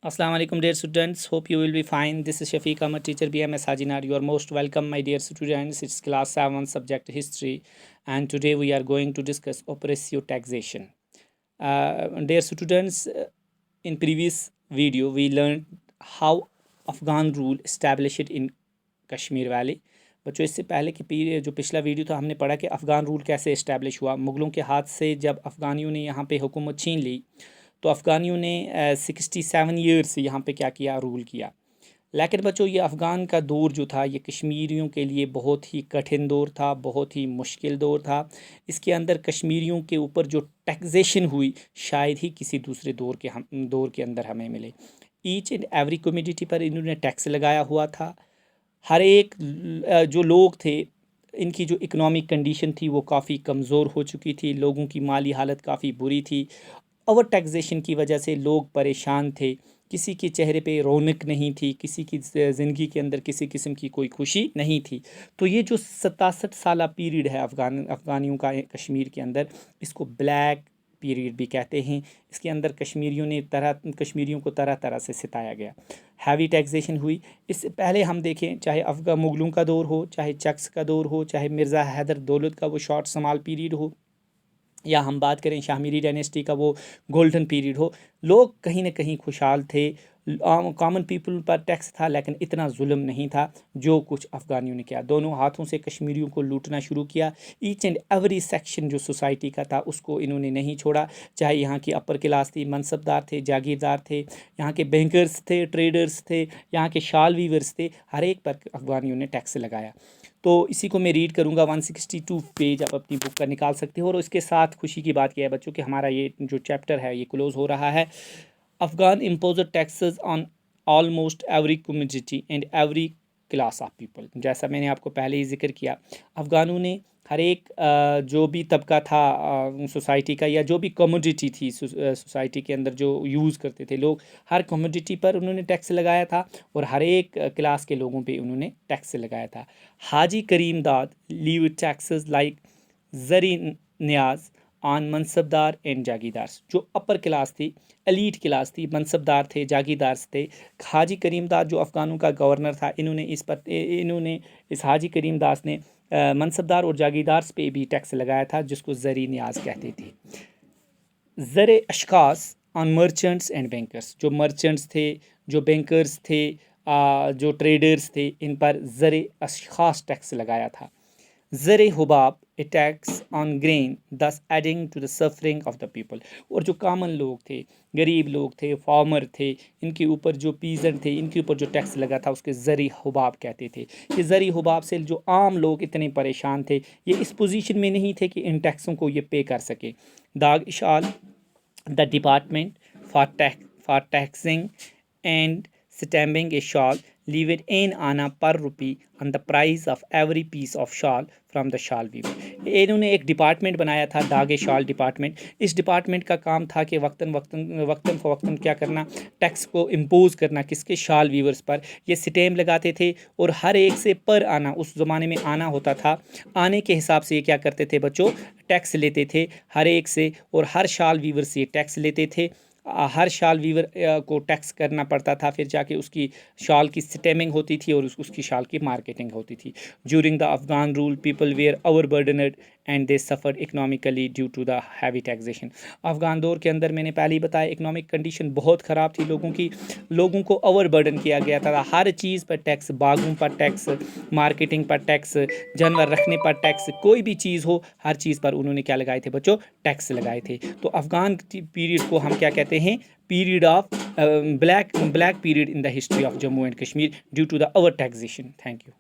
Assalamu alaikum dear students, hope you will be fine. This is Shafiq Ahmad, teacher BMS Hajinar. You are most welcome my dear students. It's class 7 subject history and today we are going to discuss oppressive taxation. Dear students, in previous video we learned how Afghan rule established in Kashmir valley. बच्चों इससे पहले कि जो पिछला video था हमने पढ़ा कि अफ़गान रूल कैसे इस्टेब्लिश हुआ। मुग़लों के हाथ से जब अफ़गानियों ने यहाँ पे हुकूमत छीन ली तो अफ़गानियों ने 67 ईयर्स यहाँ पे क्या किया, रूल किया। लेकिन बच्चों ये अफ़गान का दौर जो था ये कश्मीरियों के लिए बहुत ही कठिन दौर था, बहुत ही मुश्किल दौर था। इसके अंदर कश्मीरियों के ऊपर जो टैक्सेशन हुई शायद ही किसी दूसरे दौर के अंदर हमें मिले। ईच एंड एवरी कम्युनिटी पर इन्होंने टैक्स लगाया हुआ था। हर एक जो लोग थे इनकी जो इकोनॉमिक कंडीशन थी वो काफ़ी कमज़ोर हो चुकी थी, लोगों की माली हालत काफ़ी बुरी थी। ओवर टैक्सेशन की वजह से लोग परेशान थे, किसी के चेहरे पे रौनक नहीं थी, किसी की ज़िंदगी के अंदर किसी किस्म की कोई खुशी नहीं थी। तो ये जो 67 साला पीरियड है अफ़गानियों का कश्मीर के अंदर, इसको ब्लैक पीरियड भी कहते हैं। इसके अंदर कश्मीरियों को तरह तरह से सिताया गया, हैवी टैक्सेशन हुई। इससे पहले हम देखें, चाहे अफ़गान मुग़लों का दौर हो, चाहे चक्स का दौर हो, चाहे मिर्ज़ा हैदर दौलत का वो शॉर्ट समाल पीरियड हो, या हम बात करें शाहमीरी डायनेस्टी का वो गोल्डन पीरियड हो, लोग कहीं ना कहीं खुशहाल थे। कॉमन पीपल पर टैक्स था लेकिन इतना जुल्म नहीं था जो कुछ अफ़गानियों ने किया। दोनों हाथों से कश्मीरियों को लूटना शुरू किया। ईच एंड एवरी सेक्शन जो सोसाइटी का था उसको इन्होंने नहीं छोड़ा, चाहे यहाँ की अपर क्लास थी, मनसबदार थे, जागीरदार थे, यहाँ के बैंकर्स थे, ट्रेडर्स थे, यहाँ के शाल वीवर्स थे, हर एक पर अफ़गानियों ने टैक्स लगाया। तो इसी को मैं रीड करूँगा। 162 पेज आप अपनी बुक का निकाल सकते हो। और इसके साथ खुशी की बात यह है बच्चों कि हमारा ये जो चैप्टर है ये क्लोज़ हो रहा है। Afghan impose taxes on almost every community and every class of people. जैसा मैंने आपको पहले ही जिक्र किया, अफ़गानों ने हर एक जो भी तबका था सोसाइटी का, या जो भी कमोडिटी थी सोसाइटी के अंदर जो यूज़ करते थे लोग, हर कमोडिटी पर उन्होंने टैक्स लगाया था और हर एक क्लास के लोगों पे उन्होंने टैक्स लगाया था। Haji Karim Dad levied taxes like जरी न्याज ऑन मनसबदार एंड जागीरदार। जो अपर क्लास थी, एलीट क्लास थी, मनसबदार थे, जागीरदार थे। हाजी करीम दाद जो अफ़गानों का गवर्नर था, इन्होंने इस हाजी करीम दास ने मनसबदार और जागीरदार पे भी टैक्स लगाया था, जिसको ज़री न्याज कहते थे। ज़र अशखास ऑन मर्चेंट्स एंड बैंकर्स। जो मर्चेंट्स थे, जो बैंकर्स थे, जो ट्रेडर्स थे, इन पर ज़र अशखास टैक्स लगाया था। ज़र हुबाब a tax on grain thus adding to the suffering of the people. और जो कॉमन लोग थे, गरीब लोग थे, फार्मर थे, इनके ऊपर जो पीजेंट थे, इनके ऊपर जो टैक्स लगा था उसके ज़री हुबाब कहते थे। ये ज़री हुबाब से जो आम लोग इतने परेशान थे, ये इस पोजीशन में नहीं थे कि इन टैक्सों को ये पे कर सके। दाग इशाल the department for taxing and stamping a shawl levied an anna per rupee on the price of every piece of shawl from the shawl weaver. इन्होंने एक डिपार्टमेंट बनाया था, दागे शाल डिपार्टमेंट। इस डिपार्टमेंट का काम था कि वक्तन फ़वक्तन क्या करना, टैक्स को इम्पोज करना किसके, शाल वीवर्स पर। ये स्टैम्प लगाते थे और हर एक से पर आना, उस ज़माने में आना होता था, आने के हिसाब से ये क्या करते थे बच्चों, टैक्स लेते थे हर एक से। और हर शाल वीवर से ये टैक्स लेते थे। हर शाल वीवर को टैक्स करना पड़ता था, फिर जाके उसकी शाल की स्टेमिंग होती थी और उसकी शाल की मार्केटिंग होती थी। During the Afghan rule people were overburdened and they suffer economically due to the heavy taxation. Afghan दौर के अंदर मैंने पहले ही बताया इकनॉमिक कंडीशन बहुत ख़राब थी लोगों की, लोगों को ओवर बर्डन किया गया था। हर चीज़ पर टैक्स, बागों पर टैक्स, मार्केटिंग पर टैक्स, जानवर रखने पर टैक्स, कोई भी चीज़ हो हर चीज़ पर उन्होंने क्या लगाए थे बच्चों, टैक्स लगाए थे। तो अफ़गान पीरियड को हम क्या कहते हैं, period of black period in the history of Jammu and Kashmir due to the overtaxation. Thank you.